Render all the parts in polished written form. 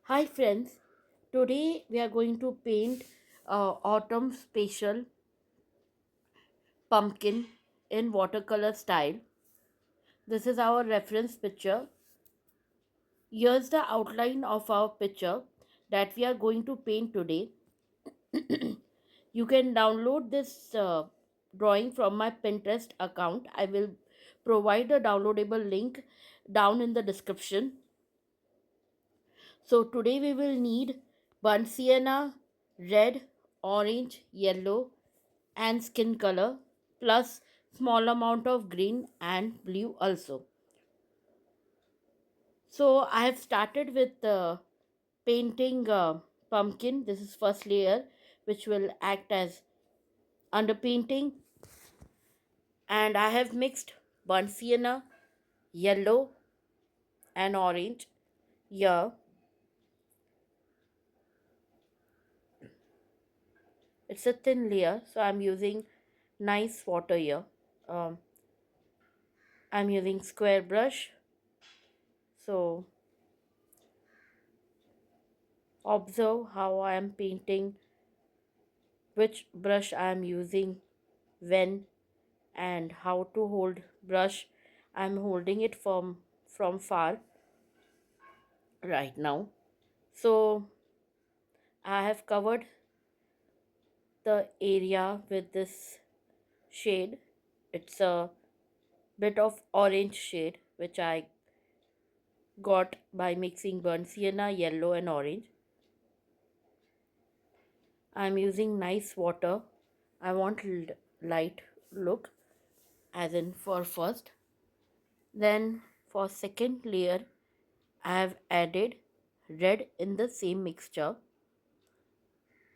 Hi friends, today we are going to paint autumn special pumpkin in watercolor style. This is our reference picture. Here's the outline of our picture that we are going to paint today. You can download this drawing from my Pinterest account. I will provide a downloadable link down in the description. So today we will need burnt sienna, red, orange, yellow, and skin color plus small amount of green and blue also. So I have started with painting pumpkin. This is first layer which will act as underpainting, and I have mixed burnt sienna, yellow, and orange here. It's a thin layer, so I'm using nice water here. Um, I'm using square brush. So observe how I am painting, which brush I am using when, and how to hold brush. I'm holding it from far right now. So I have covered the area with this shade. It's a bit of orange shade which I got by mixing burnt sienna, yellow, and orange. I'm using nice water. I want light look, as in for first. Then for second layer I have added red in the same mixture.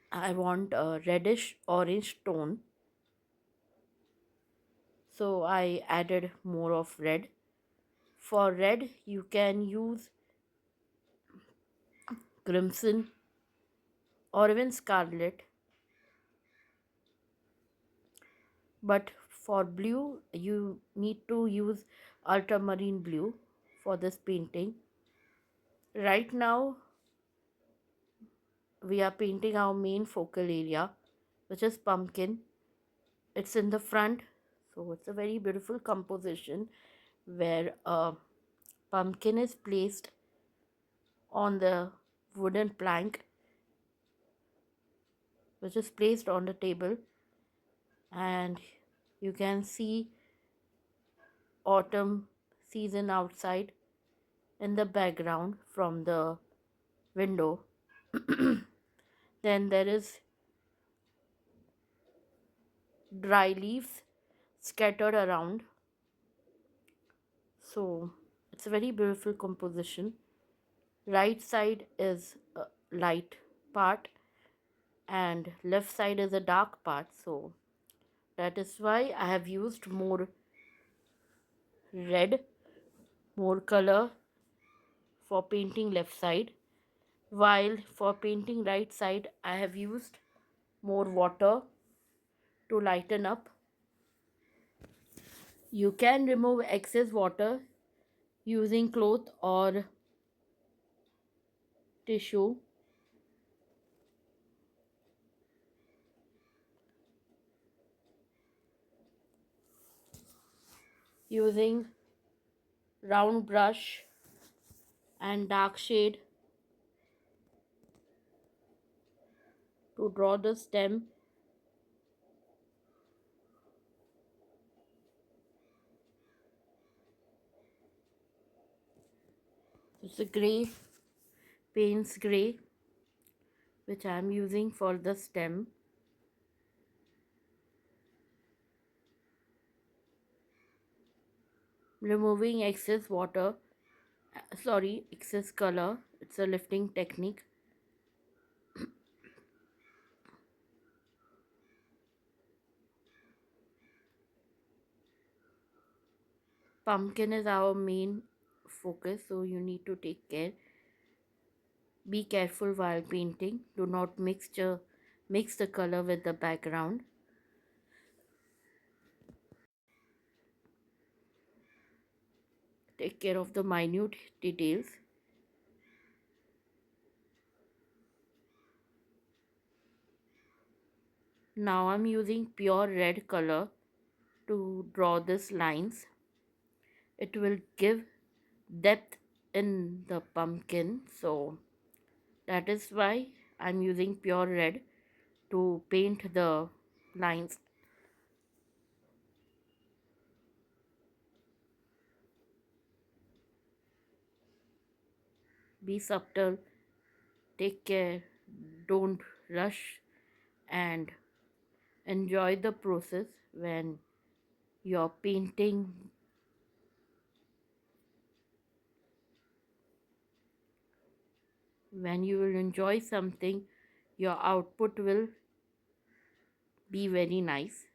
I want a reddish orange tone, so I added more of red. For red you can use crimson or even scarlet, but for blue you need to use ultramarine blue for this painting. Right now we are painting our main focal area, which is pumpkin. It's in the front, so it's a very beautiful composition where a pumpkin is placed on the wooden plank, which is placed on the table, and you can see autumn season outside in the background from the window. Then there is dry leaves scattered around, so it's a very beautiful composition. Right side is a light part and left side is a dark part, so that is why I have used more red, more color for painting left side, while for painting right side I have used more water to lighten up. You can remove excess water using cloth or tissue. Using round brush and dark shade to draw the stem. It's a grey, Payne's grey, which I am using for the stem. Removing excess water, excess color. It's a lifting technique. Pumpkin is our main focus, so you need to take care. Be careful while painting. Do not mix the color with the background. Take care of the minute details. Now I'm using pure red color to draw these lines. It will give depth in the pumpkin, so that is why I'm using pure red to paint the lines. Be subtle, take care, don't rush, and enjoy the process when you're painting. When you will enjoy something, your output will be very nice.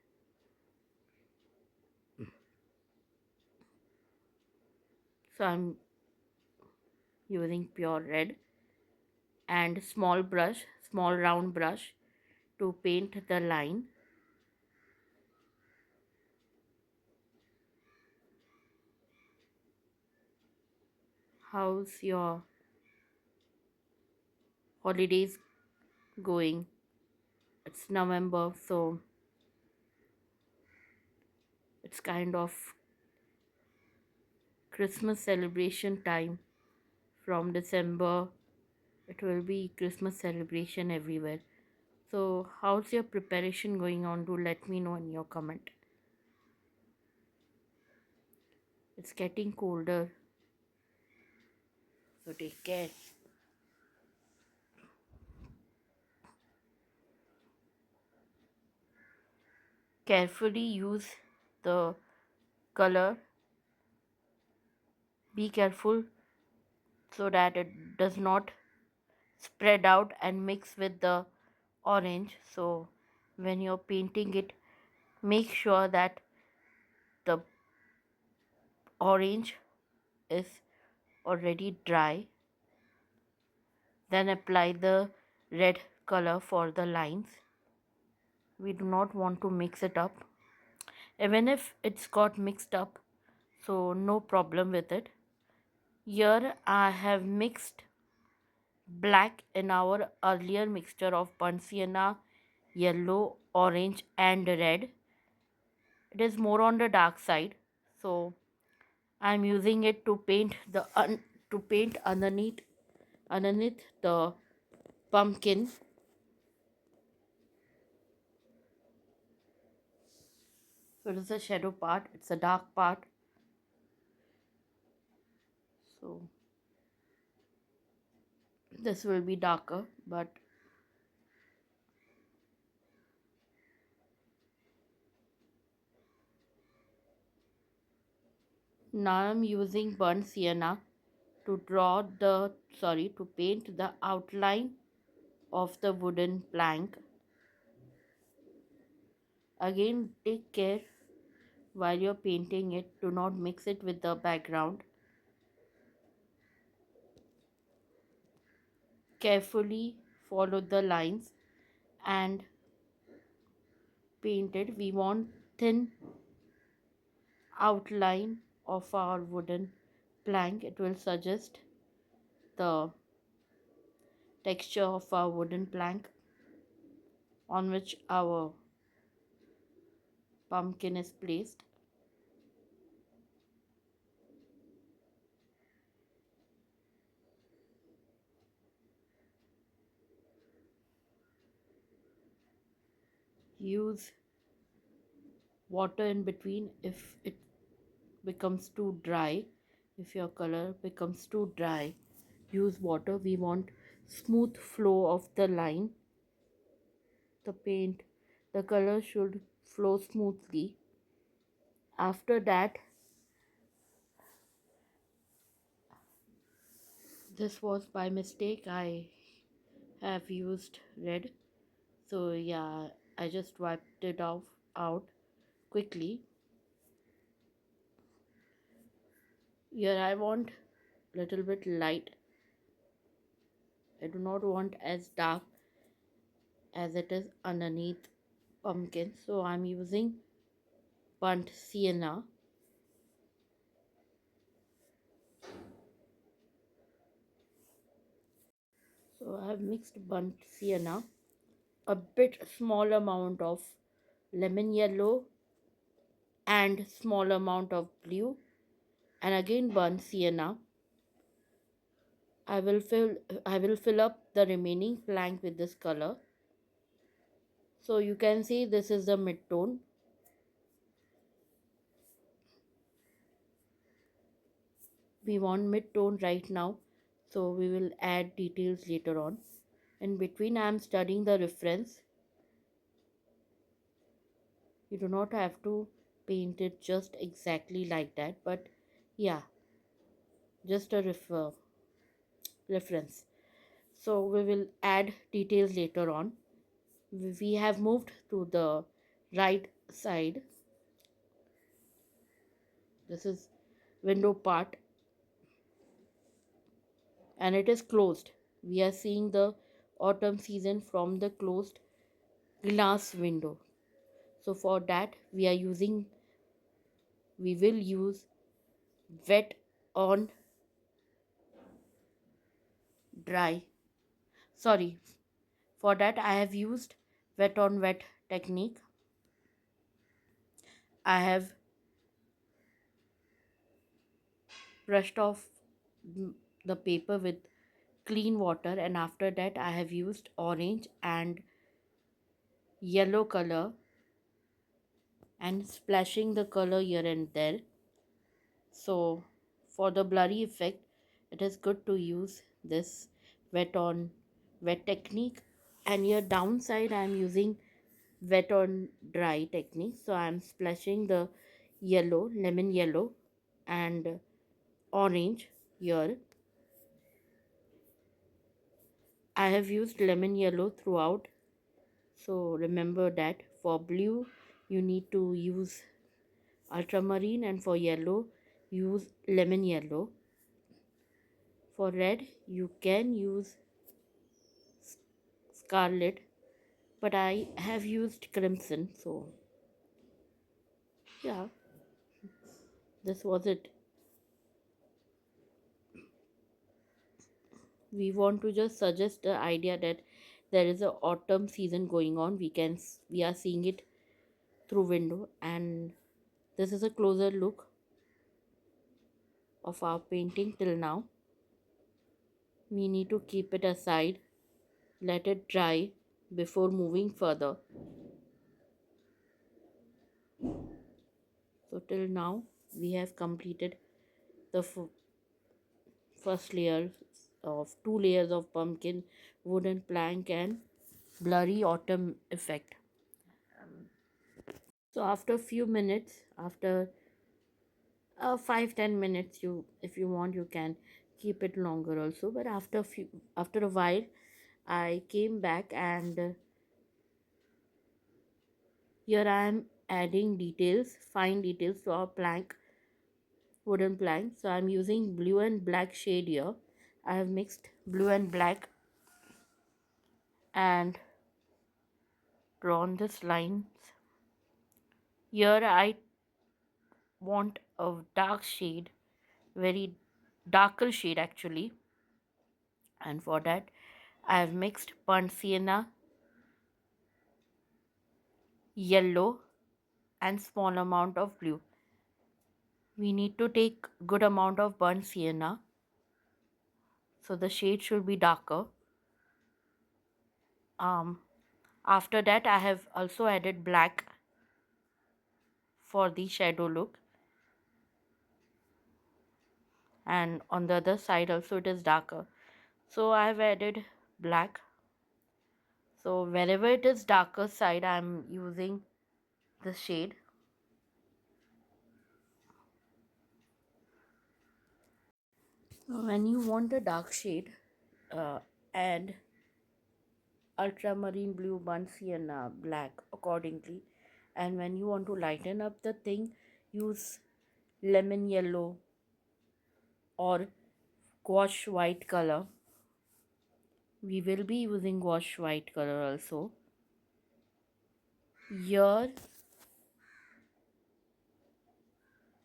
So I'm using pure red and small round brush to paint the line. How's your holidays going? It's November, so it's kind of Christmas celebration time. From December, it will be Christmas celebration everywhere. So, how's your preparation going on? Do let me know in your comment. It's getting colder, so take care. Carefully use the color. Be careful so that it does not spread out and mix with the orange. So, when you're painting it, make sure that the orange is already dry. Then apply the red color for the lines. We do not want to mix it up. Even if it's got mixed up, so no problem with it. Here I have mixed black in our earlier mixture of burnt sienna, yellow, orange and red. It is more on the dark side, so I'm using it to paint to paint underneath the pumpkin. So it is a shadow part, it's a dark part. So this will be darker, but now I'm using burnt sienna to to paint the outline of the wooden plank. Again, take care while you're painting it, do not mix it with the background. Carefully follow the lines and paint it. We want thin outline of our wooden plank. It will suggest the texture of our wooden plank on which our pumpkin is placed. Use water in between if it becomes too dry. If your color becomes too dry, use water. We want smooth flow of the line. The paint, the color should flow smoothly. After that, this was by mistake. I have used red. So yeah, I just wiped it off out quickly. Here I want little bit light. I do not want as dark as it is underneath pumpkin. So I'm using burnt sienna. So I have mixed burnt sienna a bit small amount of lemon yellow and small amount of blue, and again burnt sienna. I will fill up the remaining plank with this color. So you can see this is the mid tone. We want mid tone right now, so we will add details later on. In between I am studying the reference. You do not have to paint it just exactly like that, but yeah, just a reference. So we will add details later on. We have moved to the right side. This is window part, and it is closed. We are seeing the autumn season from the closed glass window. So for that we will use wet on dry. Sorry, for that I have used wet on wet technique. I have brushed off the paper with clean water, and after that I have used orange and yellow color and splashing the color here and there. So for the blurry effect, it is good to use this wet on wet technique. And here downside I am using wet on dry technique. So I am splashing the yellow, lemon yellow and orange here. I have used lemon yellow throughout. So remember that for blue you need to use ultramarine, and for yellow use lemon yellow. For red you can use scarlet, but I have used crimson. So yeah, this was it. We want to just suggest the idea that there is a autumn season going on. We are seeing it through window, and this is a closer look of our painting till now. We need to keep it aside, let it dry before moving further. So till now we have completed the first layer of two layers of pumpkin, wooden plank and blurry autumn effect. So after a few minutes, after 5-10 minutes, you if you want you can keep it longer also, but after a while I came back, and here I am adding details, fine details to our plank, wooden plank. So I'm using blue and black shade here. I have mixed blue and black and drawn this lines. Here I want a dark shade, very darker shade actually, and for that I have mixed burnt sienna, yellow and small amount of blue. We need to take good amount of burnt sienna, so the shade should be darker. um After that I have also added black for the shadow look, and on the other side also it is darker, so I have added black. So wherever it is darker side I'm using the shade. When you want a dark shade, add ultramarine blue, burnt sienna, black accordingly. And when you want to lighten up the thing, use lemon yellow or gouache white color. We will be using gouache white color also. Here,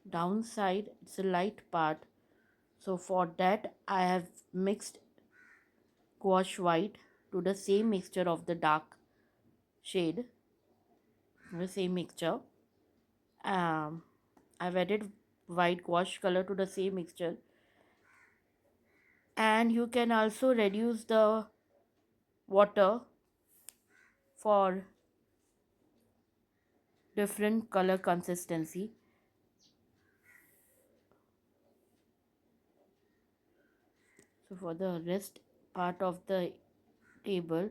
downside, it's a light part. So for that, I have mixed gouache white to the same mixture of the dark. shade, the same mixture. Um, I've added white gouache color to the same mixture, and you can also reduce the water for different color consistency. So for the rest part of the table,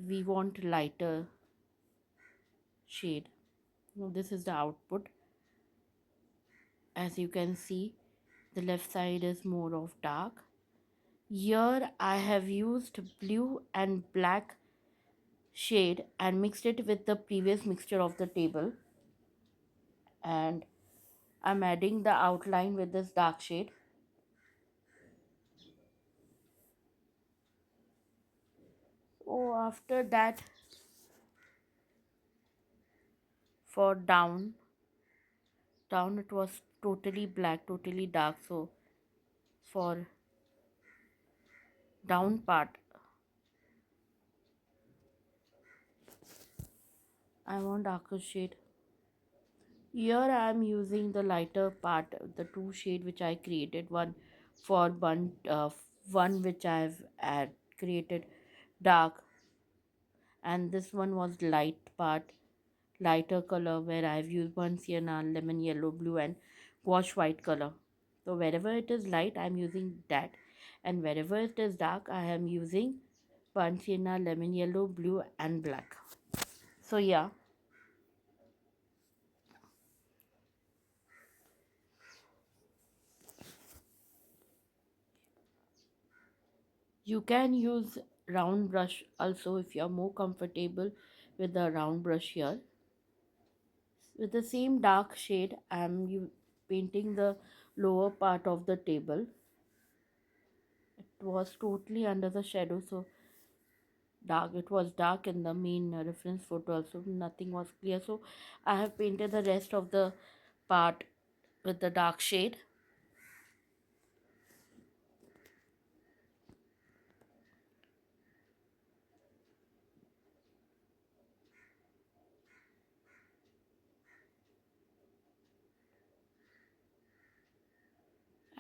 we want lighter shade. Now this is the output. As you can see, the left side is more of dark. Here I have used blue and black shade and mixed it with the previous mixture of the table, and I'm adding the outline with this dark shade. Oh, after that, for down it was totally black, totally dark. So for down part, I want darker shade. Here I am using the lighter part, the two shade which I created. One for one which I've created dark, and this one was light part, lighter color where I've used one sienna, lemon yellow, blue, and wash white color. So wherever it is light, I'm using that, and wherever it is dark, I am using burnt sienna, lemon yellow, blue, and black. So yeah, you can use round brush also if you're more comfortable with the round brush here. With the same dark shade, I'm painting the lower part of the table. It was totally under the shadow, so dark, it was dark in the main reference photo also, nothing was clear. So I have painted the rest of the part with the dark shade.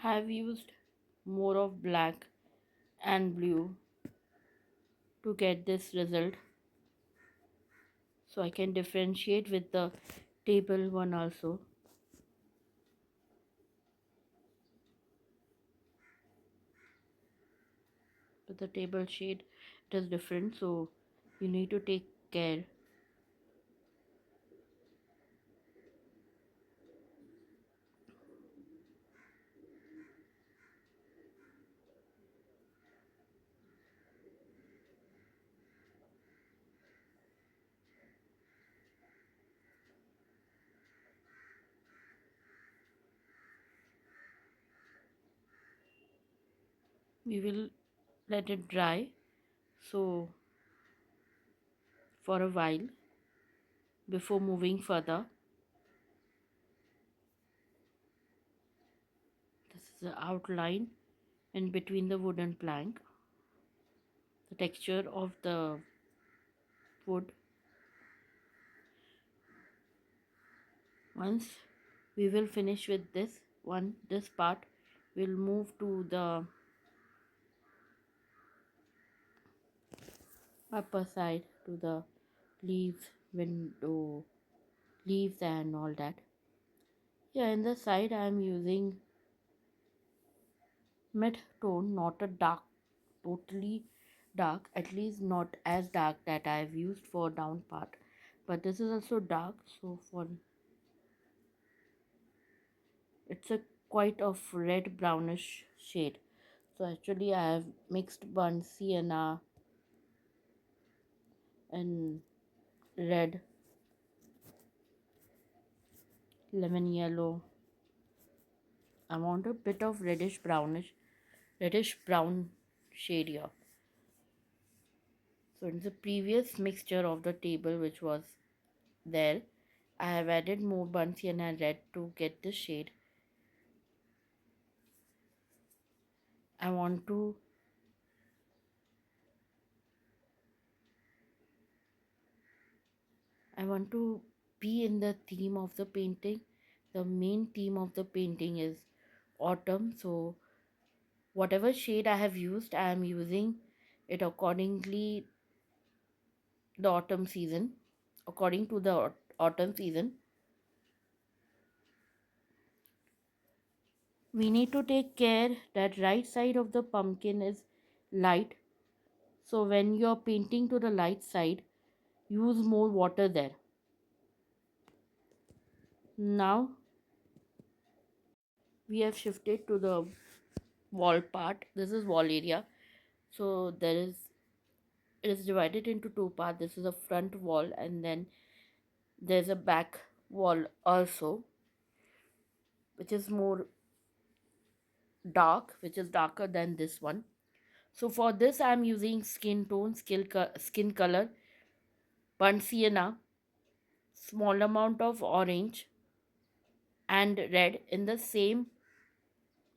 I have used more of black and blue to get this result, so I can differentiate with the table one also. With the table shade it is different, so you need to take care. We will let it dry, so for a while before moving further. This is the outline in between the wooden plank, the texture of the wood. Once we will finish with this part, we'll move to the upper side, to the leaves, window, leaves, and all that. Yeah, in the side I am using mid tone, not a dark, totally dark, at least not as dark that I have used for down part, but this is also dark. So for it's a quite of red brownish shade. So actually I have mixed burnt sienna and red, lemon yellow. I want a bit of reddish brown shade here. So in the previous mixture of the table which was there, I have added more burnt sienna and red to get the shade. I want to I want to be in the theme of the painting. The main theme of the painting is autumn, so whatever shade I have used, I am using it accordingly the autumn season, according to the autumn season. We need to take care that right side of the pumpkin is light. So when you're painting to the light side, use more water there. Now we have shifted to the wall part. This is wall area. So it is divided into two parts. This is a front wall and then there's a back wall also, which is more dark, which is darker than this one. So for this I'm using skin tone, skin color, burnt sienna, small amount of orange and red in the same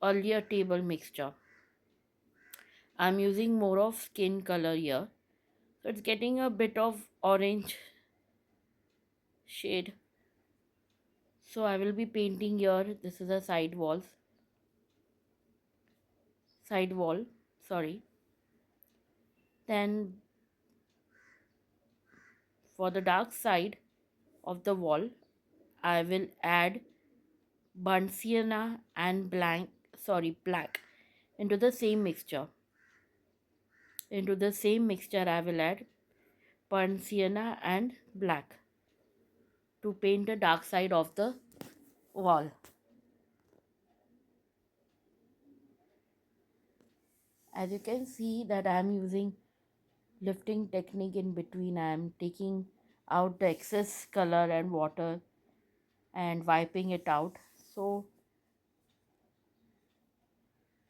earlier table mixture. I'm using more of skin color here. So it's getting a bit of orange shade. So I will be painting here. This is a side wall, sorry. Then for the dark side of the wall, I will add burnt sienna and black into the same mixture. Into the same mixture, I will add burnt sienna and black to paint the dark side of the wall. As you can see that I am using lifting technique in between. I am taking out the excess color and water and wiping it out. So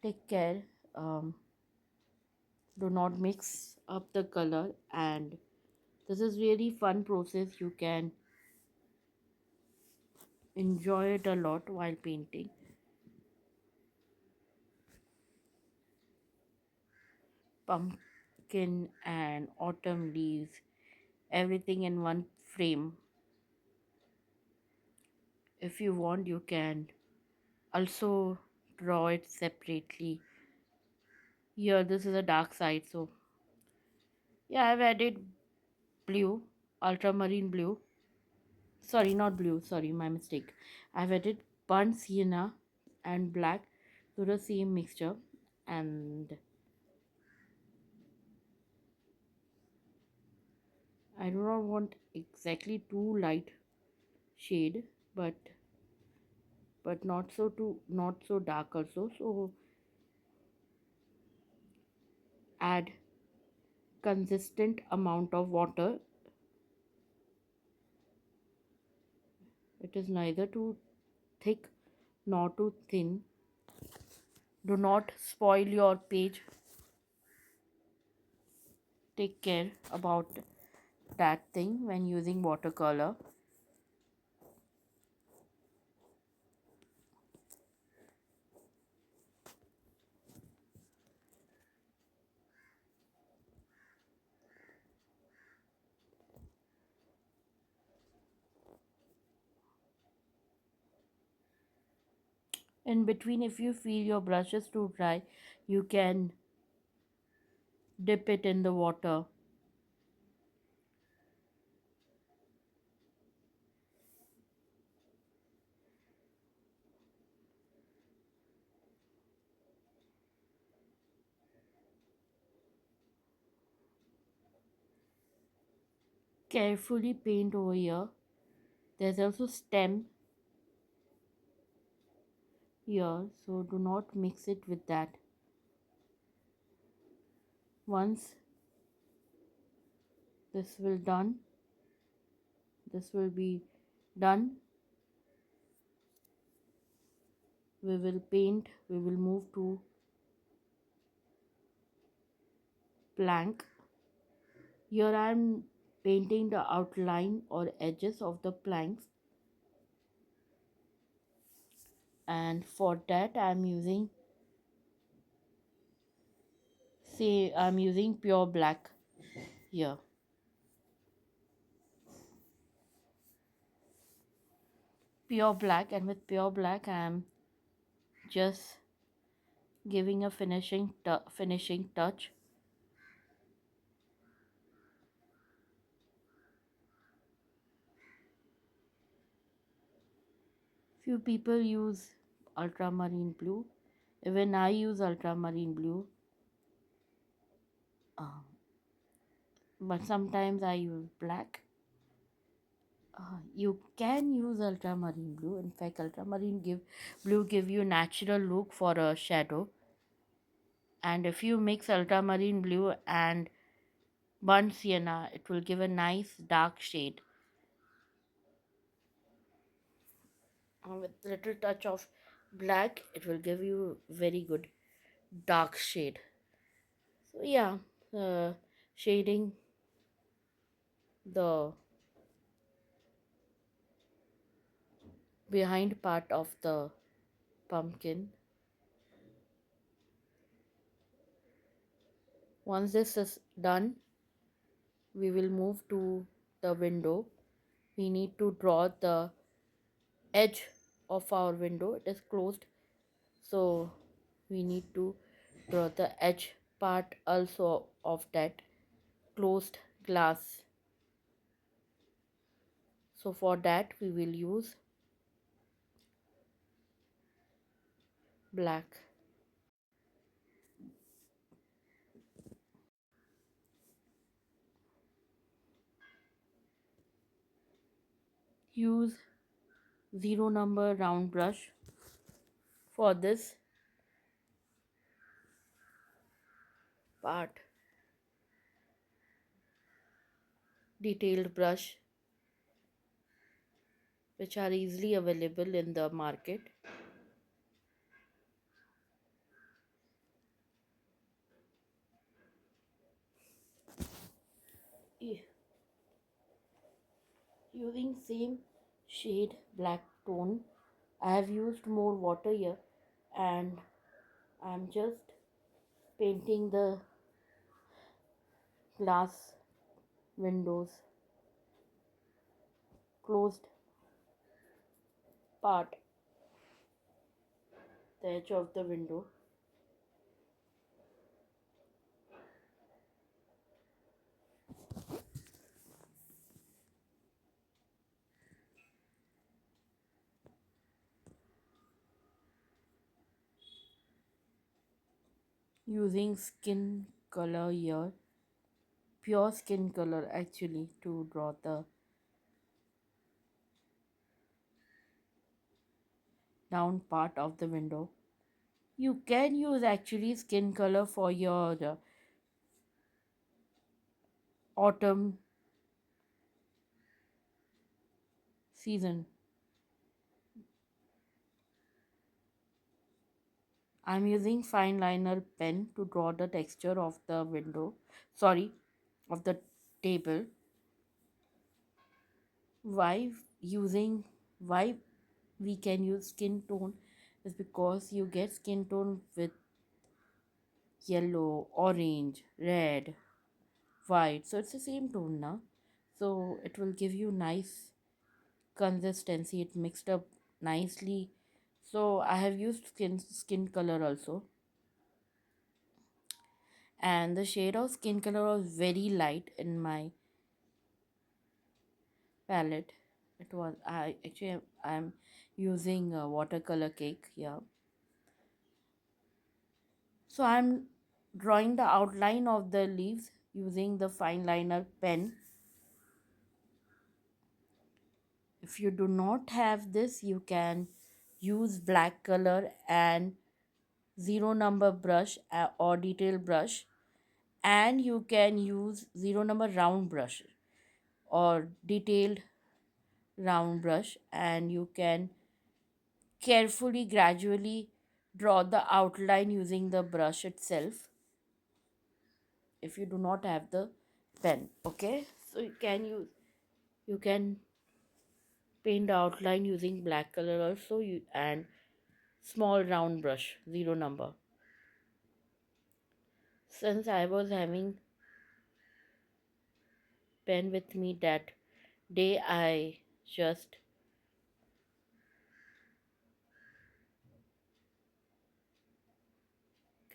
take care. Do not mix up the color, and this is really fun process. You can enjoy it a lot while painting. Pumpkin and autumn leaves, everything in one frame. If you want, you can also draw it separately. Here this is a dark side, so yeah, I've added blue, ultramarine blue, sorry, not blue, sorry, my mistake. I've added burnt sienna and black to the same mixture, and I do not want exactly too light shade, but not so dark also. So add consistent amount of water. It is neither too thick nor too thin. Do not spoil your page. Take care about that thing when using watercolor. In between, if you feel your brush is too dry, you can dip it in the water. Carefully paint over here. There's also stem here, so do not mix it with that. Once this will done, this will be done, we will move to plank. Here I am painting the outline or edges of the planks, and for that I'm using pure black here. pure black, and with pure black I am just giving a finishing touch. Few people use ultramarine blue. Even I use ultramarine blue, uh, but sometimes I use black. You can use ultramarine blue. In fact, ultramarine give blue give you natural look for a shadow. And if you mix ultramarine blue and burnt sienna, it will give a nice dark shade with little touch of black. It will give you very good dark shade. So yeah, shading the behind part of the pumpkin. Once this is done, we will move to the window. We need to draw the edge of our window. It is closed, so we need to draw the edge part also of that closed glass. So for that we will use black. Use zero number round brush for this part. Detailed brush which are easily available in the market. E- Using same shade black tone, I have used more water here, and I'm just painting the glass windows closed part, the edge of the window. Using skin color here, pure skin color actually, to draw the down part of the window. You can use actually skin color for your autumn season. I'm using fine liner pen to draw the texture of the window, sorry, of the table. Why using, why we can use skin tone is because you get skin tone with yellow, orange, red, white. So it's the same tone now. So it will give you nice consistency. It mixed up nicely. So I have used skin color also. And the shade of skin color was very light in my palette. It was, I actually I'm using a watercolor cake here. So I'm drawing the outline of the leaves using the fine liner pen. If you do not have this, you can use black color and zero number brush or detail brush, and you can use zero number round brush or detailed round brush, and you can carefully gradually draw the outline using the brush itself if you do not have the pen. Okay, so you can paint the outline using black color also, and small round brush zero number. Since I was having pen with me that day, I just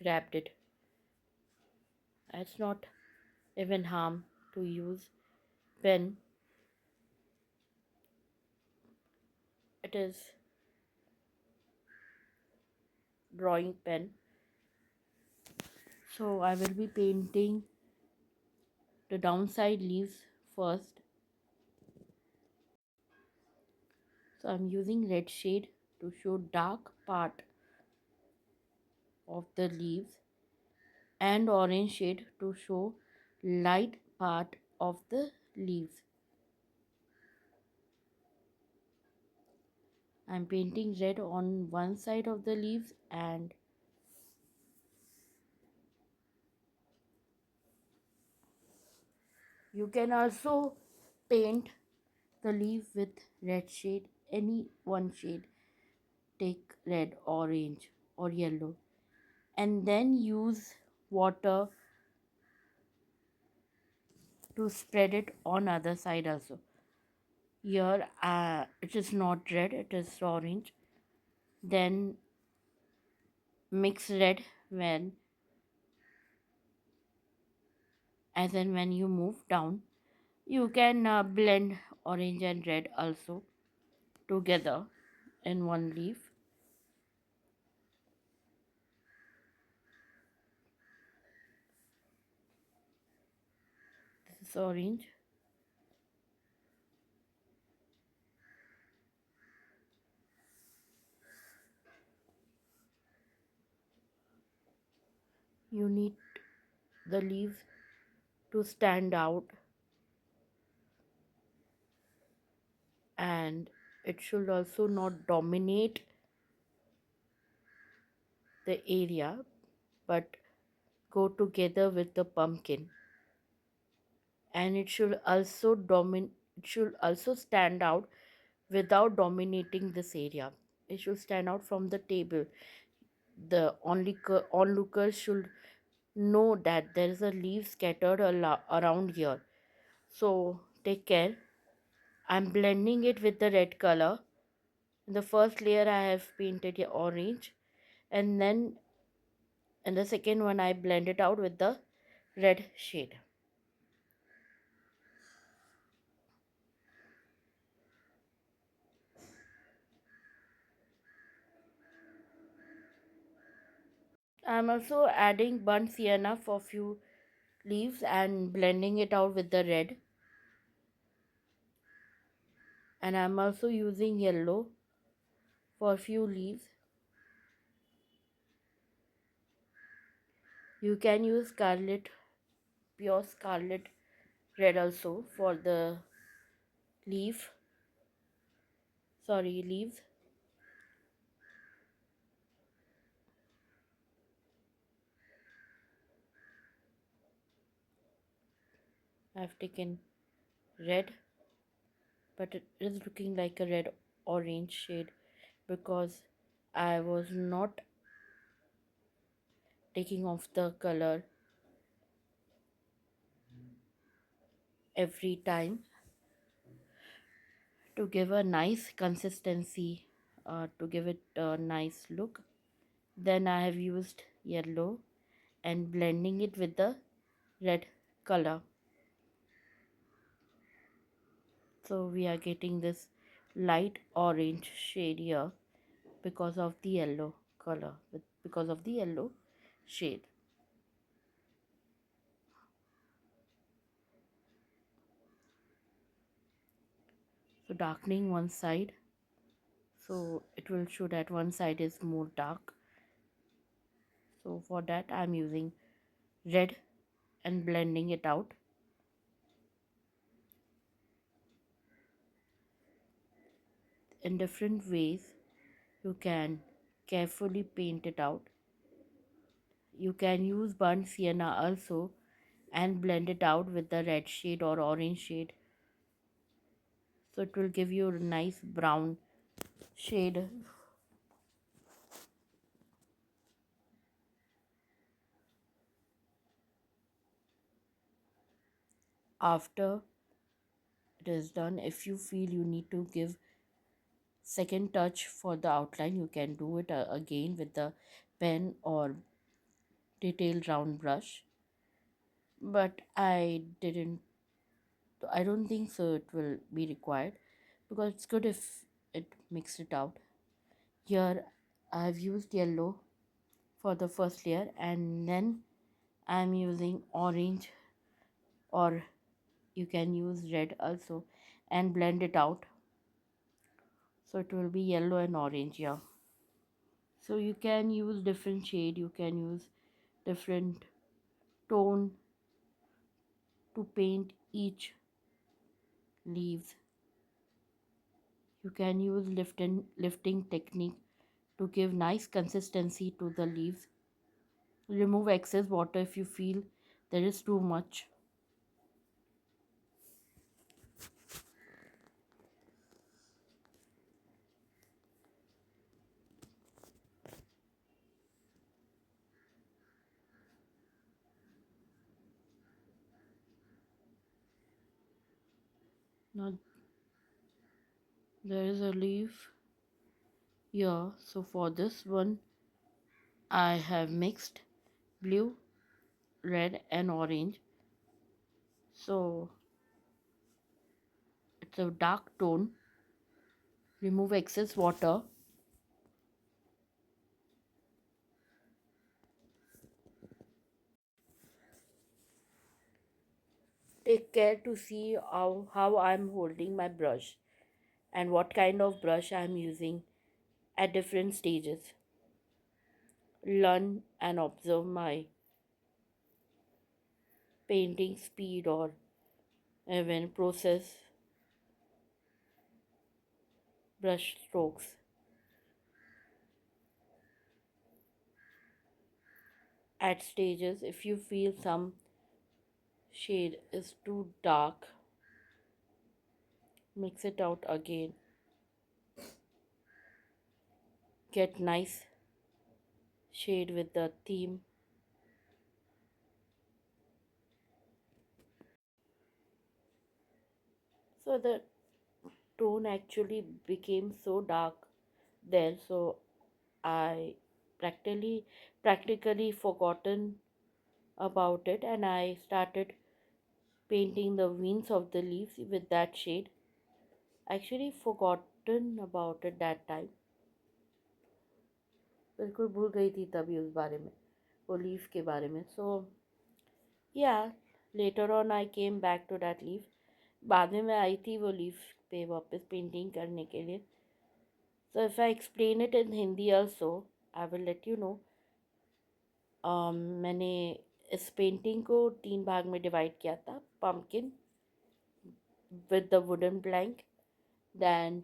grabbed it. It's not even harm to use pen. It is drawing pen. So I will be painting the downside leaves first. So I'm using red shade to show dark part of the leaves and orange shade to show light part of the leaves. I'm painting red on one side of the leaves, and you can also paint the leaf with red shade, any one shade. Take red, orange or yellow, and then use water to spread it on other side also. Here it is not red, it is orange. Then mix red when as and when you move down. You can blend orange and red also together in one leaf. This is orange. You need the leaves to stand out, and it should also not dominate the area but go together with the pumpkin. And it should also stand out without dominating this area. It should stand out from the table. The onlookers should know that there is a leaf scattered around here. So take care. I'm blending it with the red color. In the first layer I have painted orange, and then in the second one I blend it out with the red shade. I'm also adding burnt sienna for few leaves and blending it out with the red. And I'm also using yellow for few leaves. You can use scarlet, pure scarlet red also for the leaf. Sorry, leaves. I've taken red, but it is looking like a red orange shade because I was not taking off the color every time to give a nice consistency, to give it a nice look. Then I have used yellow and blending it with the red color. So we are getting this light orange shade here because of the yellow color, because of the yellow shade. So darkening one side, so it will show that one side is more dark. So for that I'm using red and blending it out. In different ways you can carefully paint it out. You can use burnt sienna also and blend it out with the red shade or orange shade, so it will give you a nice brown shade. After it is done, if you feel you need to give second touch for the outline, you can do it again with the pen or detailed round brush, but I don't think so it will be required, because it's good if it mix it out. Here I've used yellow for the first layer, and then I'm using orange, or you can use red also, and blend it out, so it will be yellow and orange. Yeah, so you can use different shade, you can use different tone to paint each leaves. You can use lifting technique to give nice consistency to the leaves. Remove excess water if you feel there is too much. Now there is a leaf here, so for this one I have mixed blue, red and orange, so it's a dark tone. Remove excess water. Take care to see how I'm holding my brush and what kind of brush I'm using at different stages. Learn and observe my painting speed or even process brush strokes. At stages, if you feel some shade is too dark, mix it out again. Get nice shade with the theme. So the tone actually became so dark there, so I practically practically forgotten about it, and I started painting the veins of the leaves with that shade. Actually forgotten about it that time. बिल्कुल भूल गई थी तभी उस बारे में, वो leaf के बारे में. So yeah, later on I came back to that leaf. बाद में मैं आई थी वो लीफ पे वापस पेंटिंग करने के लिए. So if I explain it in Hindi also, I will let you know. मैंने इस पेंटिंग को 3 भाग में डिवाइड किया था. Pumpkin with the wooden plank, then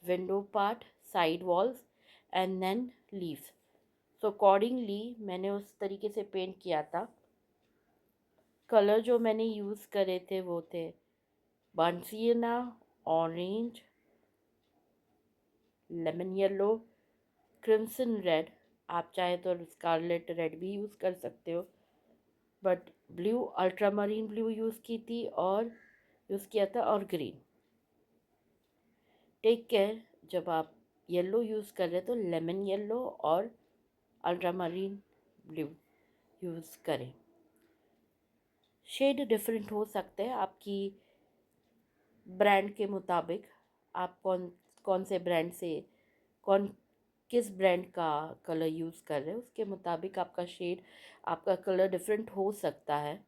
window part, side walls, and then leaves. So accordingly मैंने उस तरीके से पेंट किया था. कलर जो मैंने यूज़ करे थे वो थे burnt sienna, orange, lemon yellow, crimson red. आप चाहे तो स्कारलेट रेड भी यूज़ कर सकते हो, but blue, ultramarine blue use की थी और यूज़ किया था, और ग्रीन. टेक केयर, जब आप येलो यूज़ कर रहे तो लेमन येलो और अल्ट्रामरीन ब्लू यूज़ करें. शेड डिफरेंट हो सकते हैं आपकी ब्रांड के मुताबिक. आप कौन कौन से ब्रांड से कौन किस ब्रांड का कलर यूज़ कर रहे हैं उसके मुताबिक आपका शेड, आपका कलर डिफरेंट हो सकता है.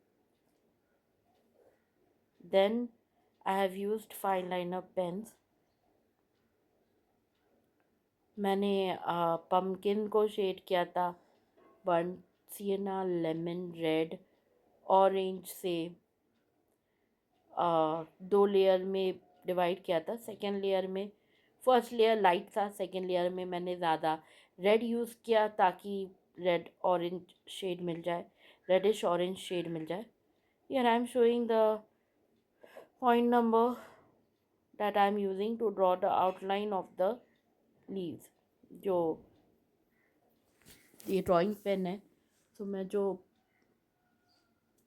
Then I have used fine liner pens. मैंने पम्पकिन को शेड किया था burnt sienna, lemon red, orange से 2 लेयर में डिवाइड किया था. सेकेंड लेयर में, फर्स्ट लेयर लाइट था, सेकेंड लेयर में मैंने ज़्यादा रेड यूज़ किया ताकि रेड ऑरेंज शेड मिल जाए, रेडिश ऑरेंज शेड मिल जाए. Here I am showing the point number that I am using to draw the outline of the leaves. जो ये ड्राइंग पेन है, तो मैं जो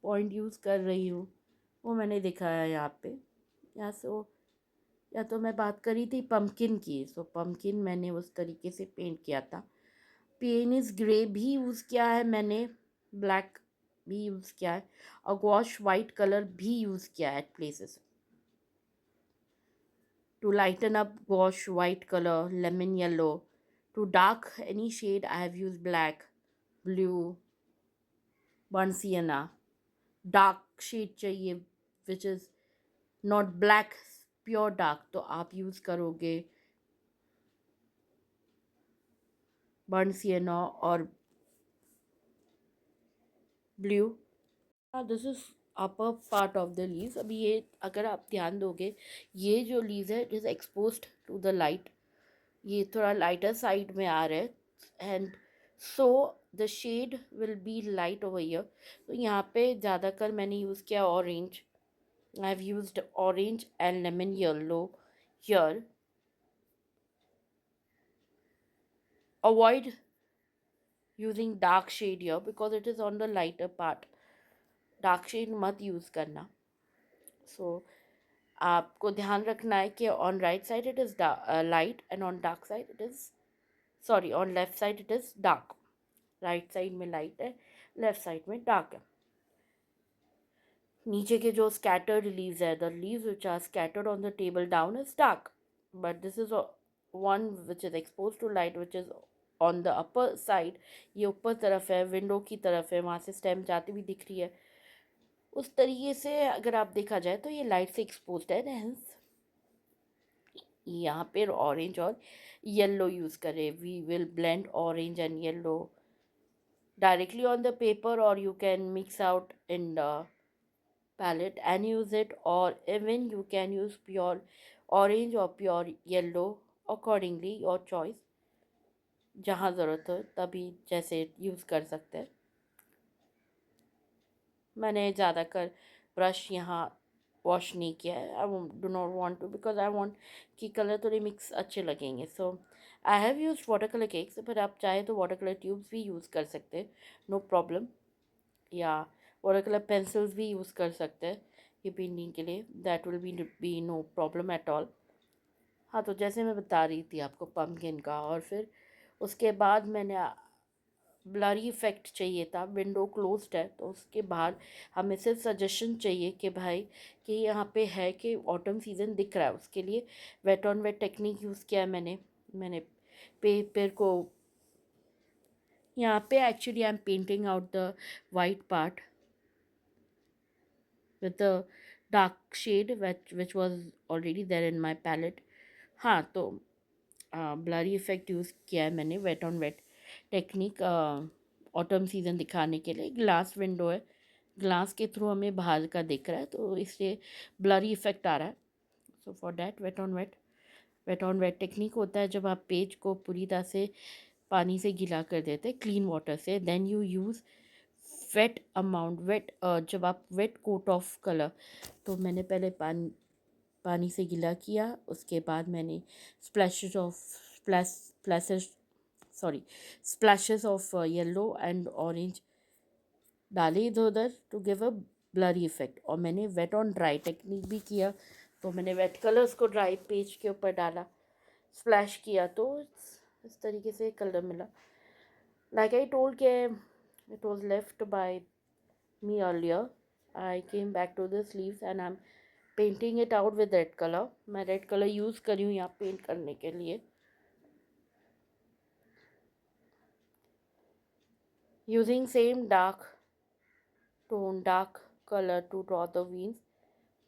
पॉइंट यूज़ कर रही हूँ वो मैंने दिखाया यहाँ पे. या सो तो मैं बात करी थी पम्पकिन की, सो पम्पकिन मैंने उस तरीके से पेंट किया था. पेनिस ग्रे भी यूज़ किया है मैंने, ब्लैक भी यूज़ किया है, और गॉश वाइट कलर भी यूज़ किया है at places. To lighten up, gouache white color, lemon yellow. To dark any shade, I have used black, blue, burnt sienna. Dark shade चाहिए which is not black, pure dark, तो आप use करोगे burnt sienna और blue. This is upper part of the leaves. अभी ये अगर आप ध्यान दोगे, ये जो लीव्स है it is exposed to the light. ये थोड़ा लाइटर साइड में आ रहा है, and so the shade will be light over here. तो यहाँ पे ज़्यादातर मैंने यूज़ किया orange. I have used orange and lemon yellow here. Avoid using dark shade here because it is on the lighter part. Dark shade मत use करना. So आपको ध्यान रखना है कि on right side it is light and on dark side it is, sorry, on left side it is dark. Right side में light है, left side में डार्क है. नीचे के जो स्कैटर्ड लीव्स है, the leaves which are scattered on the table down is dark, but this is one which is expose to light which is on the upper side. ये ऊपर तरफ है, विंडो की तरफ है, वहाँ से स्टेम जाती हुई दिख रही है. उस तरीके से अगर आप देखा जाए तो ये लाइट से एक्सपोज है. हेंस यहाँ पे ऑरेंज और येलो यूज़ करें. We will blend orange and yellow directly on the paper, or you can mix out in the palette and use it, or even you can use pure orange or pure yellow accordingly your choice. जहाँ ज़रूरत हो तभी जैसे use कर सकते हैं. मैंने ज़्यादातर ब्रश यहाँ वॉश नहीं किया है. I do not want to because I want कि कलर थोड़े मिक्स अच्छे लगेंगे. So I have use water colour cakes, पर आप चाहे तो वाटर कलर ट्यूब्स भी यूज़ कर सकते हैं, नो प्रॉब्लम. या वाटर कलर पेंसिल्स भी यूज़ कर सकते हैं ये पेंटिंग के लिए. That will be no problem at all. हाँ, तो जैसे मैं बता रही थी आपको पम्पकिन का, और फिर उसके बाद मैंने ब्लरी इफ़ेक्ट चाहिए था. विंडो क्लोज्ड है तो उसके बाहर हमें सिर्फ सजेशन चाहिए कि भाई कि यहाँ पे है कि ऑटम सीज़न दिख रहा है. उसके लिए wet on wet technique use किया है मैंने पेपर को. यहाँ पे actually I am painting out the white part with the dark shade which was already there in my palette. हाँ, तो ब्लरी इफ़ेक्ट यूज़ किया है मैंने, wet on wet technique, autumn season दिखाने के लिए. ग्लास विंडो है, ग्लास के थ्रू हमें बाहर का दिख रहा है तो इसलिए ब्लरी इफ़ेक्ट आ रहा है. So for that wet on wet technique होता है जब आप पेज को पूरी तरह से पानी से गीला कर देते हैं, क्लीन वाटर से. Then you use wet amount, wet, जब आप वेट कोट ऑफ कलर, तो मैंने पहले पानी से गीला किया. उसके बाद मैंने splashes of splashes sorry splashes of yellow and orange डाले इधर उधर to give a blurry effect. और मैंने वेट ऑन ड्राई टेक्निक भी किया. तो मैंने वेट कलर्स को ड्राई पेज के ऊपर डाला, स्प्लैश किया, तो इस तरीके से कलर मिला. लाइक आई टोल्ड के it was left by me earlier. I came back to the sleeves and I'm painting it out with red color. मैं red color यूज़ करी हूँ यहाँ पेंट करने के लिए. Using same dark tone, dark color to draw the veins.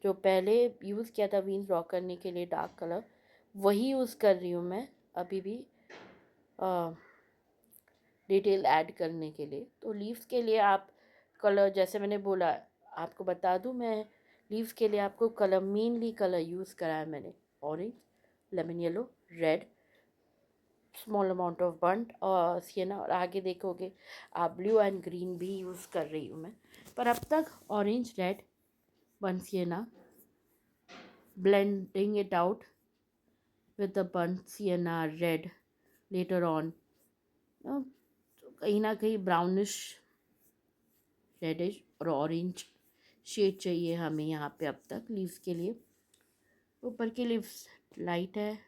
जो पहले use किया था veins draw करने के लिए डार्क कलर, वही यूज़ कर रही हूँ मैं अभी भी डिटेल ऐड करने के लिए. तो लीव्स के लिए आप कलर, जैसे मैंने बोला, आपको बता दूं, मैं लीव्स के लिए आपको कलर, मेनली कलर यूज़ करा है मैंने orange, lemon yellow, red, small amount of burnt और सिएना. और आगे देखोगे आप ब्लू एंड ग्रीन भी यूज़ कर रही हूँ मैं. पर अब तक orange, red, burnt sienna, blending it out with the burnt sienna red later on. कहीं ना कहीं ब्राउनिश, रेडिश और ऑरेंज शेड चाहिए हमें यहाँ पे अब तक लीव्स के लिए. ऊपर की लीव्स लाइट है,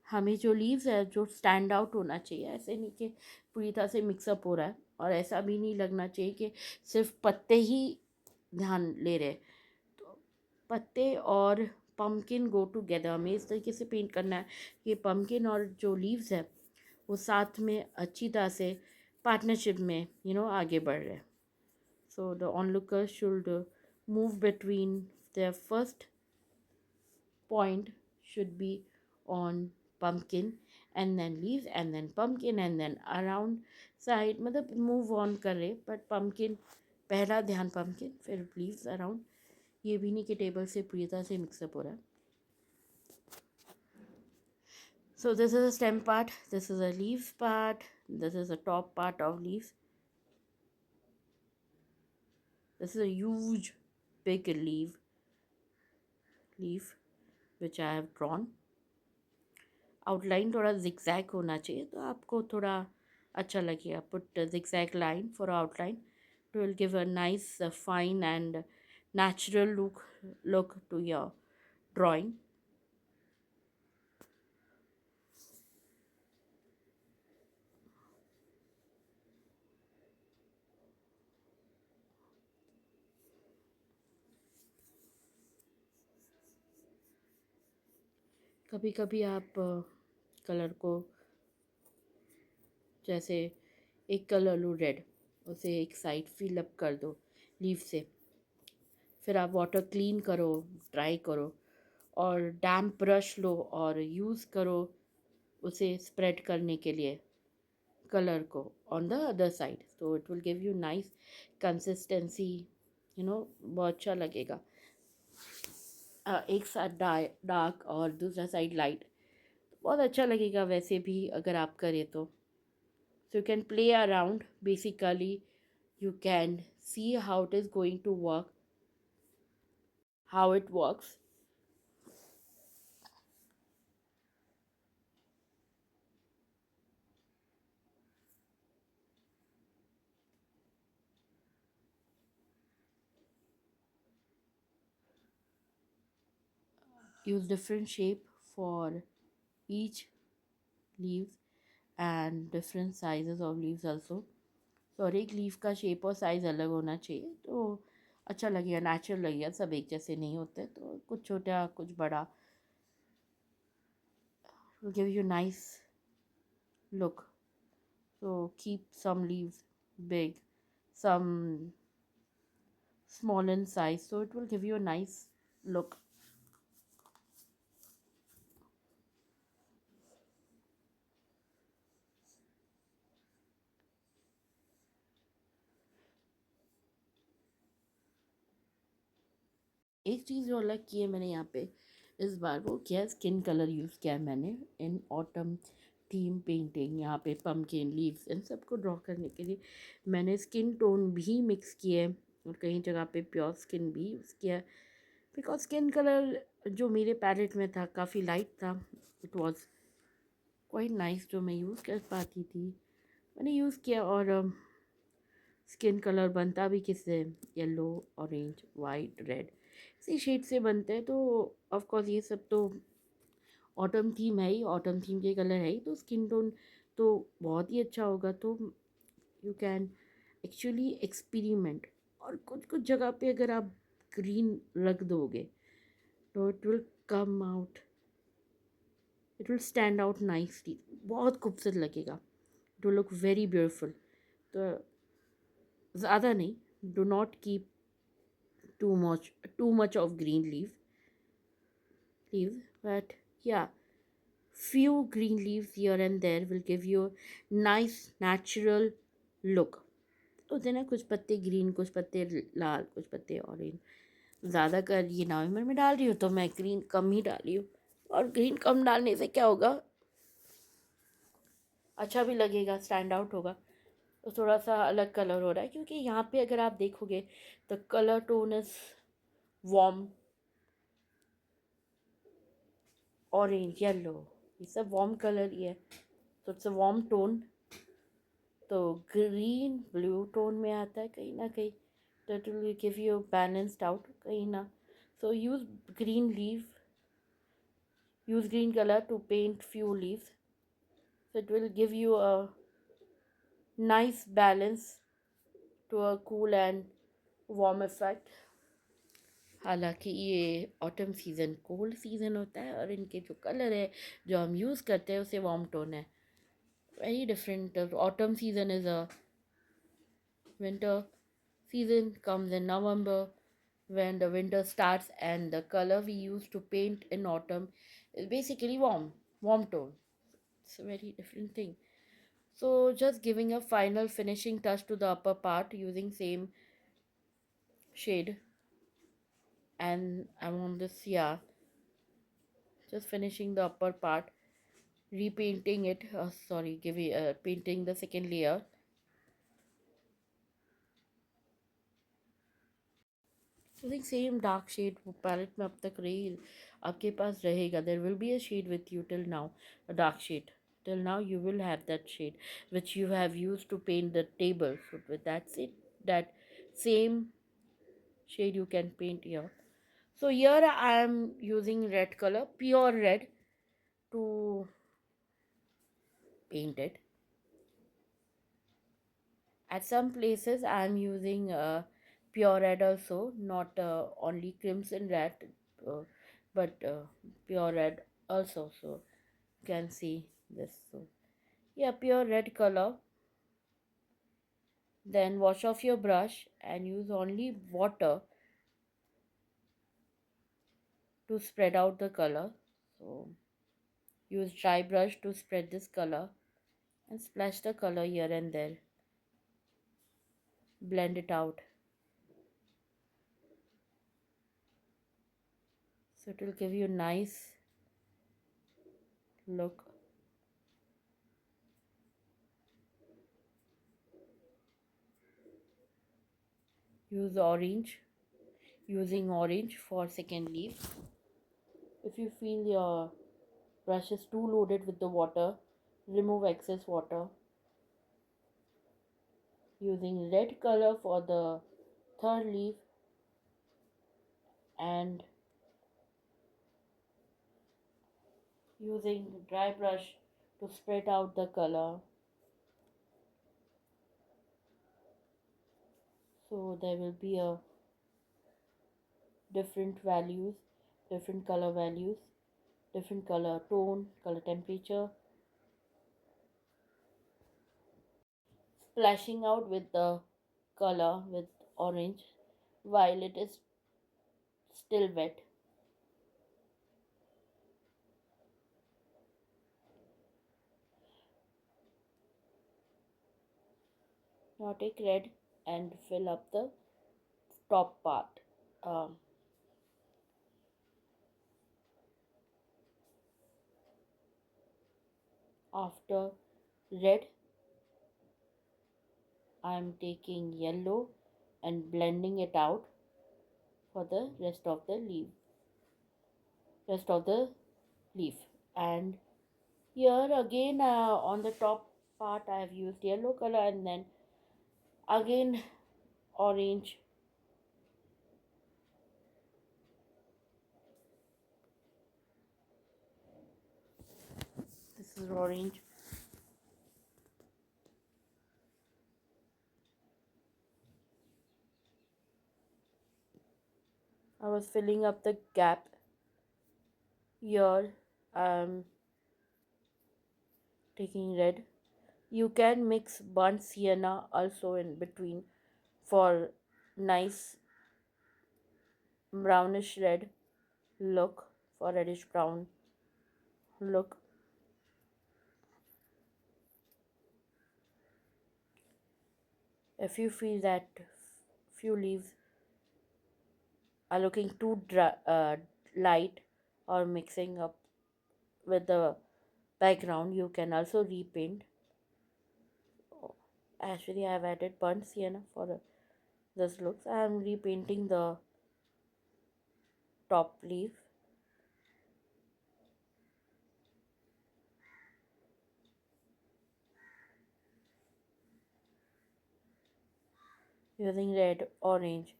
हमें जो लीव्स है जो स्टैंड आउट होना चाहिए, ऐसे नहीं कि पूरी तरह से मिक्सअप हो रहा है, और ऐसा भी नहीं लगना चाहिए कि सिर्फ पत्ते ही ध्यान ले रहे। तो पत्ते और पम्पकिन गो टुगेदर, हमें इस तरीके से पेंट करना है कि पम्पकिन और जो लीव्स है वो साथ में अच्छी तरह से पार्टनरशिप में आगे बढ़ रहे हैं। So the onlooker should move between their first point should be on pumpkin and then leaves and then pumpkin and then around side, मतलब move on करे, but pumpkin पहला ध्यान pumpkin फिर leaves around, ये भी नहीं कि टेबल से पूरी तरह से मिक्सअप हो रहा है। So this is a stem part, this is a leaves part, this is a top part of leaves. This is a huge big leaf which I have drawn. Outline थोड़ा zigzag होना चाहिए तो आपको थोड़ा अच्छा लगेगा। Put zigzag line for outline to will give a nice fine and natural look to your drawing. कभी कभी आप कलर को, जैसे एक कलर लो रेड, उसे एक साइड फिल अप कर दो लीफ से, फिर आप वाटर क्लीन करो, ड्राई करो, और डैम्प ब्रश लो और यूज़ करो उसे स्प्रेड करने के लिए कलर को ऑन द अदर साइड, तो it will give you nice consistency, बहुत अच्छा लगेगा। एक साथ डार्क और दूसरा साइड लाइट, बहुत अच्छा लगेगा वैसे भी अगर आप करें तो। So you can play around, basically you can see how it is going to work, how it works. Use different shape for each leaves and different sizes of leaves also. तो हर एक लीफ का shape और size अलग होना चाहिए तो अच्छा लगेगा, नेचुरल लगेगा। सब एक जैसे नहीं होते, तो कुछ छोटा कुछ बड़ा, will give you nice look. So keep some leaves big, some small in size, so it will give you a nice look. एक चीज़ जो अलग की है मैंने यहाँ पे इस बार, वो क्या है, स्किन कलर यूज़ किया है मैंने इन ऑटम थीम पेंटिंग। यहाँ पे पम्पकिन लीव्स इन सबको ड्रॉ करने के लिए मैंने स्किन टोन भी मिक्स किए हैं, और कई जगह पे प्योर स्किन भी यूज़ किया है, बिकॉज स्किन कलर जो मेरे पैलेट में था काफ़ी लाइट था। इट वॉज क्वाइट नाइस जो मैं यूज़ कर पाती थी, मैंने यूज़ किया। और स्किन कलर बनता भी किससे, येलो, ऑरेंज, वाइट, रेड, इसी शेड से बनते हैं। तो ऑफ कोर्स ये सब तो ऑटम थीम है ही, ऑटम थीम के कलर है ही, तो स्किन टोन तो बहुत ही अच्छा होगा। तो यू कैन एक्चुअली एक्सपेरिमेंट, और कुछ कुछ जगह पे अगर आप ग्रीन रख दोगे तो it will come out, it will stand out nicely, बहुत खूबसूरत लगेगा, it will look very beautiful. तो ज़्यादा नहीं, do not keep too much of green leaves, but yeah, few green leaves here and there will give you a nice natural look. होते ना कुछ पत्ते ग्रीन, कुछ पत्ते लाल, कुछ पत्ते ऑरेंज। ज़्यादा कर ये नवंबर में डाल रही हूँ तो मैं ग्रीन कम ही डाली हूँ, और ग्रीन कम डालने से क्या होगा, अच्छा भी लगेगा, स्टैंड आउट होगा। तो थोड़ा सा अलग कलर हो रहा है, क्योंकि यहाँ पे अगर आप देखोगे the colour tone is warm, orange, yellow, ये सब वार्म कलर ही है, तो इट्स अ वार्म टोन। तो ग्रीन ब्लू टोन में आता है कहीं ना कहीं, तो it will give you balanced out कहीं ना। So use green leave Use green color to paint few leaves. So it will give you a nice balance to a cool and warm effect. हालांकि ये autumn season cold season होता है और इनके जो colour है जो हम यूज़ करते हैं उसे वार्म टोन है. Very different. Autumn season is a winter season, comes in November when the winter starts, and the color we use to paint in autumn is basically warm tone. It's a very different thing. So just giving a final finishing touch to the upper part using same shade, and I'm on this, yeah, just finishing the upper part, repainting it, sorry, giving painting the second layer using same dark shade. वो palette में अब तक रही आपके पास रहेगा. There will be a shade with you till now, a dark shade. Till now you will have that shade which you have used to paint the table. So with that same shade you can paint here. So here I am using red color, pure red, to paint it. At some places I am using pure red also, not only crimson red, uh, but pure red also. So you can see this. So yeah, pure red color. Then wash off your brush and use only water to spread out the color. So use dry brush to spread this color and splash the color here and there. Blend it out. So it will give you nice look. Use orange. Using orange for second leaf. If you feel your brush is too loaded with the water, remove excess water. Using red color for the third leaf and using dry brush to spread out the color. So there will be a different values, different color values, different color tone, color temperature. Splashing out with the color with orange while it is still wet. Now take red and fill up the top part. Um, After red, I am taking yellow and blending it out for the rest of the leaf. And here again on the top part I have used yellow color and then again orange. This is orange. I was filling up the gap. Here I'm taking red. You can mix burnt sienna also in between for nice brownish red look, for reddish brown look. If you feel that few leaves are looking too light or mixing up with the background, you can also repaint. Actually, I have added burnt sienna for this looks. I am repainting the top leaf using red, orange,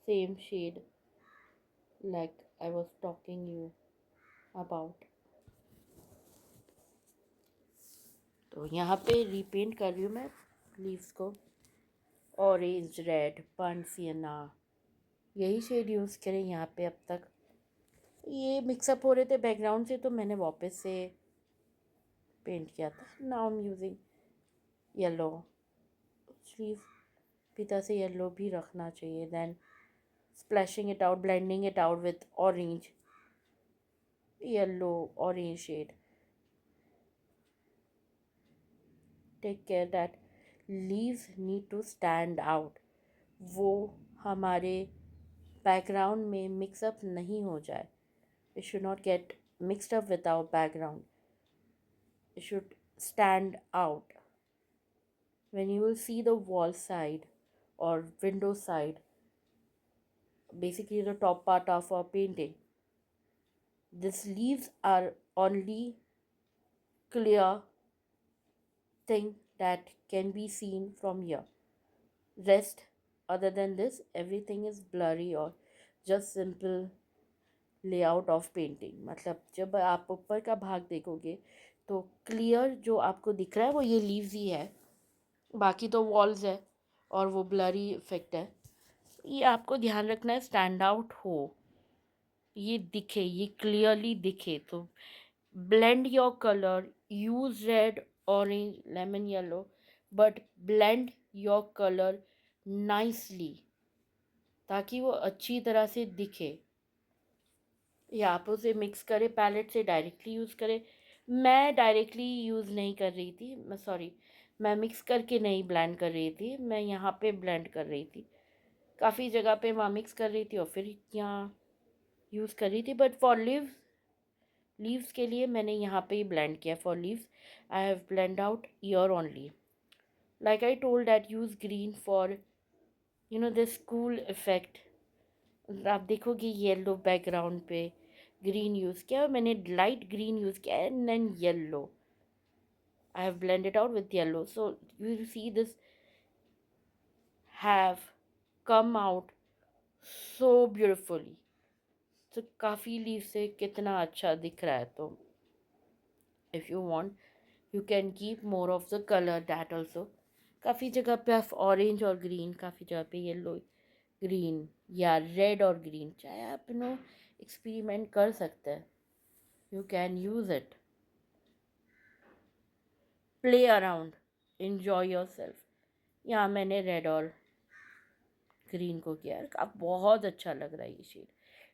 same shade. like I was talking you about. तो यहाँ पे repent कर रही हूँ मैं leaves को, orange, red, burn सियना, यही shade use करें यहाँ पे अब तक। ये मिक्सअप हो रहे थे बैकग्राउंड से तो मैंने वापस से पेंट किया था। Now I am using yellow sleeve, पीता से येलो भी रखना चाहिए। Then splashing it out, blending it out with orange, yellow, orange shade. Take care that leaves need to stand out. वो हमारे बैकग्राउंड में मिक्सअप नहीं हो जाए. It should not get mixed up with our background. It should stand out. When you will see the wall side or window side, basically the top part of our painting, these leaves are only clear thing that can be seen from here. Rest, other than this, everything is blurry or just simple layout of painting. मतलब जब आप ऊपर का भाग देखोगे तो clear जो आपको दिख रहा है वो ये लीव्स ही है, बाकी तो वॉल्स है और वो ब्लरी इफेक्ट है। ये आपको ध्यान रखना है, स्टैंड आउट हो, ये दिखे, ये क्लियरली दिखे। तो blend your color, use red, orange, lemon yellow, but blend your color nicely ताकि वो अच्छी तरह से दिखे। या आप उसे मिक्स करें पैलेट से, डायरेक्टली यूज़ करें। मैं डायरेक्टली यूज़ नहीं कर रही थी, मैं सॉरी, मैं मिक्स करके नहीं ब्लेंड कर रही थी, मैं यहाँ पे ब्लेंड कर रही थी। काफ़ी जगह पे वहाँ मिक्स कर रही थी और फिर यहाँ यूज़ कर रही थी, बट फॉर लीव्स के लिए मैंने यहाँ पे ही ब्लेंड किया। For leaves I have blend out here only. Like I told that use green for this cool effect. आप देखोगे येलो बैकग्राउंड पे ग्रीन यूज़ किया, मैंने लाइट ग्रीन यूज़ किया and then yellow I have blended out with yellow, so you see this have come out so beautifully. तो काफ़ी leave से कितना अच्छा दिख रहा है। तो if you want you can keep more of the colour that also. काफ़ी जगह पे आप ऑरेंज और ग्रीन, काफ़ी जगह पे येलो ग्रीन या रेड और ग्रीन, चाहे आप एक्सपेरिमेंट कर सकते हैं। You can use it, play around, enjoy your self. यहाँ मैंने रेड और ग्रीन को किया है, अब बहुत अच्छा लग रहा है ये shade.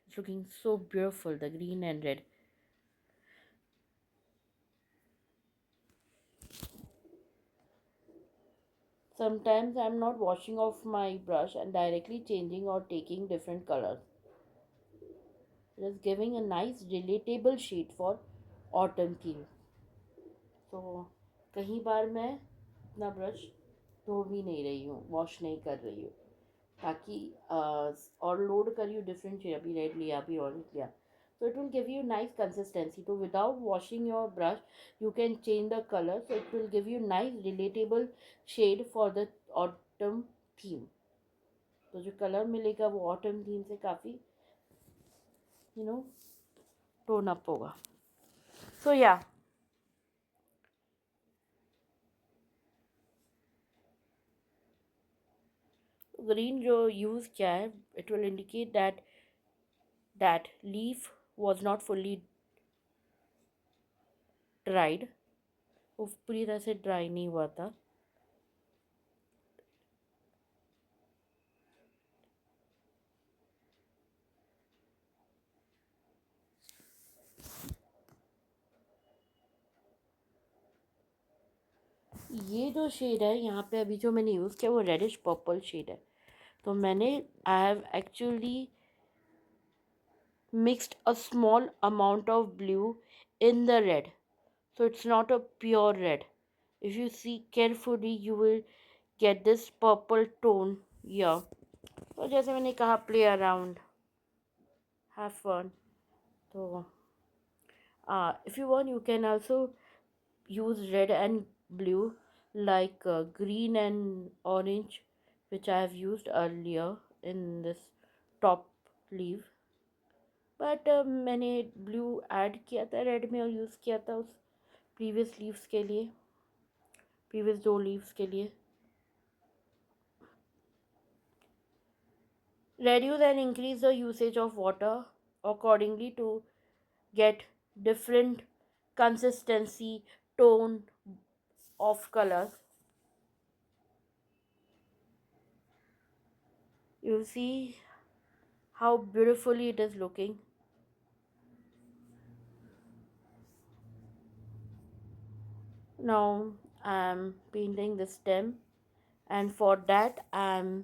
It's looking so beautiful, the green and red. Sometimes I'm not washing off my brush and directly changing or taking different colors. It is giving a nice relatable shade for autumn theme. So कहीं बार मैं अपना brush धो भी नहीं रही हूँ, wash नहीं कर रही हूँ, ताकि और लोड करी हूँ डिफरेंट शेड, अभी रेड लिया अभी ऑरेंज लिया, so it will give you nice consistency. So without washing your brush you can change the color, so it will give you nice relatable shade for the autumn theme. तो जो colour मिलेगा वो autumn theme से काफ़ी you know tone up होगा। सो या green जो use किया है, it will indicate that leaf was not fully dried, वो पूरी तरह से ड्राई नहीं हुआ था। ये जो शेड है यहाँ पे अभी जो मैंने यूज़ किया वो रेडिश पर्पल शेड है। तो मैंने I have actually mixed a small amount of blue in the red, so it's not a pure red. If you see carefully you will get this purple tone here. तो जैसे मैंने कहा play around, have fun. तो if you want you can also use red and blue like green and orange, which I have used earlier in this top leaf. But मैंने blue add किया था red में और use किया था उस previous leaves के लिए, प्रीवियस 2 लीव्स के लिए. Reduce and increase the usage of water accordingly to get different consistency, tone of colors. You see how beautifully it is looking. Now I'm painting the stem, and for that I'm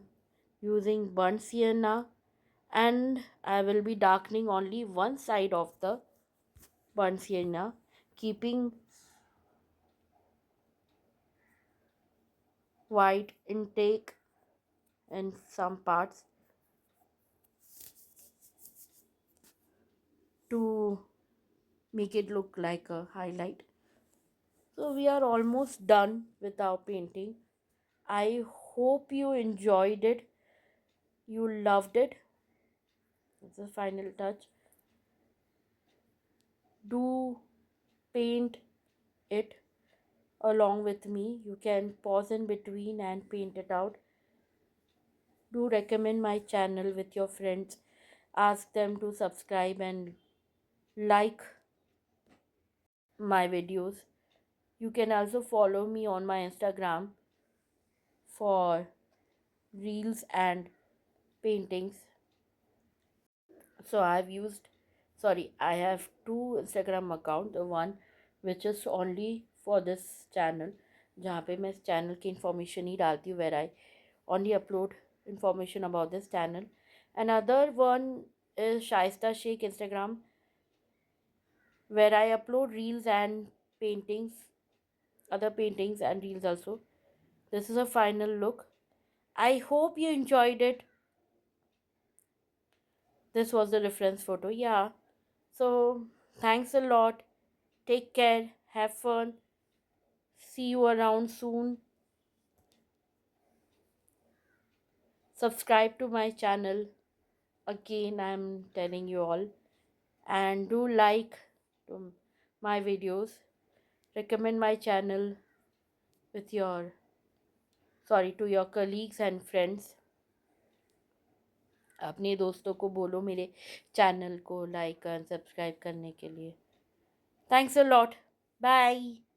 using burnt sienna, and I will be darkening only one side of the burnt sienna, keeping white intake in some parts to make it look like a highlight. So we are almost done with our painting. I hope you enjoyed it. You loved it. It's the final touch. Do paint it along with me. You can pause in between and paint it out. Do recommend my channel with your friends. Ask them to subscribe and like my videos. You can also follow me on my Instagram for reels and paintings. So I have two Instagram account. The one which is only for this channel, जहाँ पे मैं इस channel की information ही डालती हूँ, where I only upload information about this channel. Another one is Shaista Sheikh Instagram, where I upload reels and paintings, other paintings and reels also. This is a final look. I hope you enjoyed it. This was the reference photo. Yeah. So thanks a lot. Take care. Have fun. See you around soon. Subscribe to my channel. Again, I'm telling you all. And do like to my videos. Recommend my channel with your to your colleagues and friends. अपने दोस्तों को बोलो मेरे channel को like और subscribe करने के लिए. Thanks a lot. Bye.